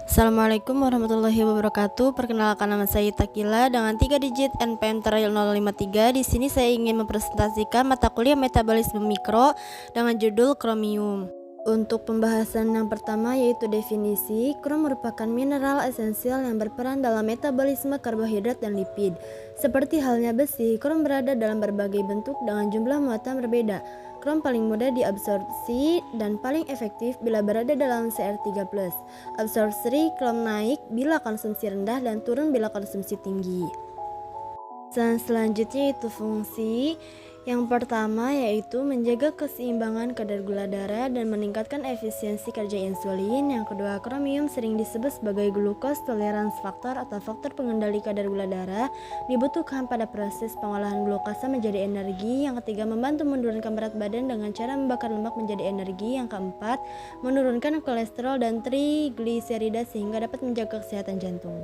Assalamualaikum warahmatullahi wabarakatuh. Perkenalkan, nama saya Takila dengan 3 digit NPM terakhir 053. Di sini saya ingin mempresentasikan mata kuliah metabolisme mikro dengan judul kromium. Untuk pembahasan yang pertama yaitu definisi, krom merupakan mineral esensial yang berperan dalam metabolisme karbohidrat dan lipid. Seperti halnya besi, krom berada dalam berbagai bentuk dengan jumlah muatan berbeda. Krom paling mudah diabsorpsi dan paling efektif bila berada dalam Cr3+. Absorpsi krom naik bila konsumsi rendah dan turun bila konsumsi tinggi. Selanjutnya itu fungsi. Yang pertama yaitu menjaga keseimbangan kadar gula darah dan meningkatkan efisiensi kerja insulin. Yang kedua, kromium sering disebut sebagai glucose tolerance factor atau faktor pengendali kadar gula darah, dibutuhkan pada proses pengolahan glukosa menjadi energi. Yang ketiga, membantu menurunkan berat badan dengan cara membakar lemak menjadi energi. Yang keempat, menurunkan kolesterol dan trigliserida sehingga dapat menjaga kesehatan jantung.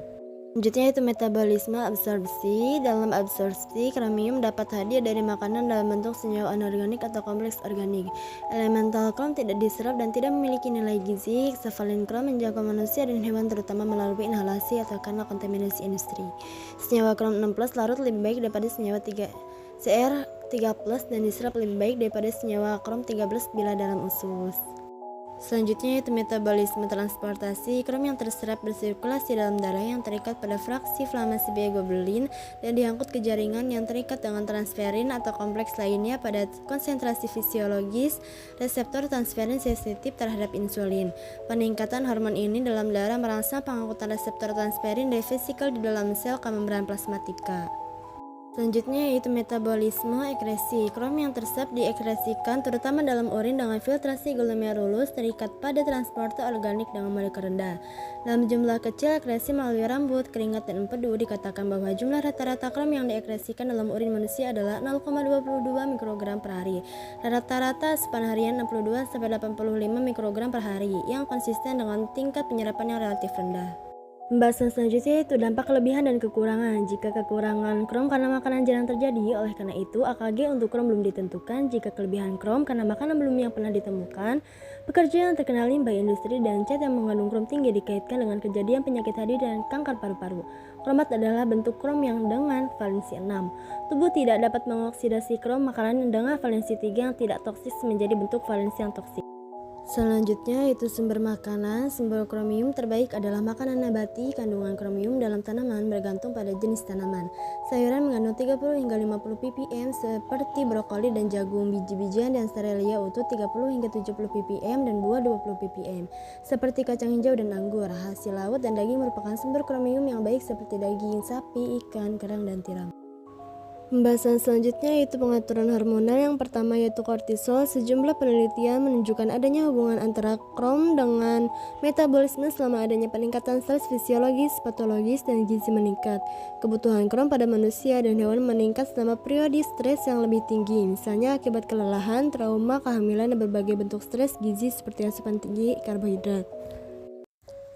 Selanjutnya itu metabolisme absorpsi. Dalam absorpsi, kromium dapat hadir dari makanan dalam bentuk senyawa anorganik atau kompleks organik. Elemental krom tidak diserap dan tidak memiliki nilai gizi. Hexavalent krom menjangkau manusia dan hewan terutama melalui inhalasi atau karena kontaminasi industri. Senyawa krom 6+ larut lebih baik daripada senyawa Cr3+ dan diserap lebih baik daripada senyawa krom 13 bila dalam usus. Selanjutnya yaitu metabolisme transportasi. Krom yang terserap bersirkulasi dalam darah yang terikat pada fraksi inflamasi bioglobulin dan diangkut ke jaringan yang terikat dengan transferin atau kompleks lainnya pada konsentrasi fisiologis. Reseptor transferin sensitif terhadap insulin. Peningkatan hormon ini dalam darah merangsang pengangkutan reseptor transferin dari vesikel di dalam sel ke membran plasmatika. Selanjutnya yaitu metabolisme ekresi. Krom yang terserap diekresikan terutama dalam urin dengan filtrasi glomerulus terikat pada transporter organik dengan molekul rendah. Dalam jumlah kecil ekresi melalui rambut, keringat, dan empedu. Dikatakan bahwa jumlah rata-rata krom yang diekresikan dalam urin manusia adalah 0,22 mikrogram per hari. Rata-rata asupan harian 62-85 mikrogram per hari yang konsisten dengan tingkat penyerapan yang relatif rendah. Pembahasan selanjutnya yaitu dampak kelebihan dan kekurangan. Jika kekurangan krom karena makanan jarang terjadi, oleh karena itu AKG untuk krom belum ditentukan. Jika kelebihan krom karena makanan belum yang pernah ditemukan, pekerja yang terkena limbah industri dan cat yang mengandung krom tinggi dikaitkan dengan kejadian penyakit hati dan kanker paru-paru. Kromat adalah bentuk krom yang dengan valensi 6. Tubuh tidak dapat mengoksidasi krom makanan dengan valensi 3 yang tidak toksis menjadi bentuk valensi yang toksik. Selanjutnya itu sumber makanan. Sumber kromium terbaik adalah makanan nabati. Kandungan kromium dalam tanaman bergantung ppd jenis tanaman. Sayuran mengandung 30 hingga 50 ppm seperti brokoli dan jagung, biji-bijian dan serelia utuh 30 hingga 70 ppm dan buah 20 ppm seperti kacang hijau dan anggur. Hasil laut dan daging merupakan sumber kromium yang baik seperti daging sapi, ikan, kerang, dan tiram. Pembahasan selanjutnya yaitu pengaturan hormonal. Yang pertama yaitu kortisol. Sejumlah penelitian menunjukkan adanya hubungan antara krom dengan metabolisme selama adanya peningkatan stres fisiologis, patologis, dan gizi meningkat. Kebutuhan krom pada manusia dan hewan meningkat selama periode stres yang lebih tinggi, misalnya akibat kelelahan, trauma, kehamilan, dan berbagai bentuk stres gizi seperti asupan tinggi karbohidrat.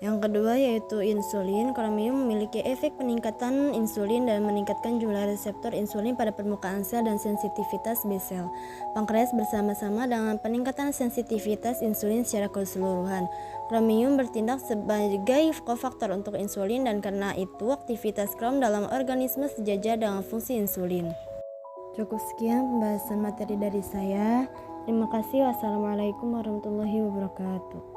Yang kedua yaitu insulin. Kromium memiliki efek peningkatan insulin dan meningkatkan jumlah reseptor insulin pada permukaan sel dan sensitivitas B sel pankreas bersama-sama dengan peningkatan sensitivitas insulin secara keseluruhan. Kromium bertindak sebagai kofaktor untuk insulin dan karena itu aktivitas krom dalam organisme sejajar dengan fungsi insulin. Cukup sekian pembahasan materi dari saya. Terima kasih. Wassalamualaikum warahmatullahi wabarakatuh.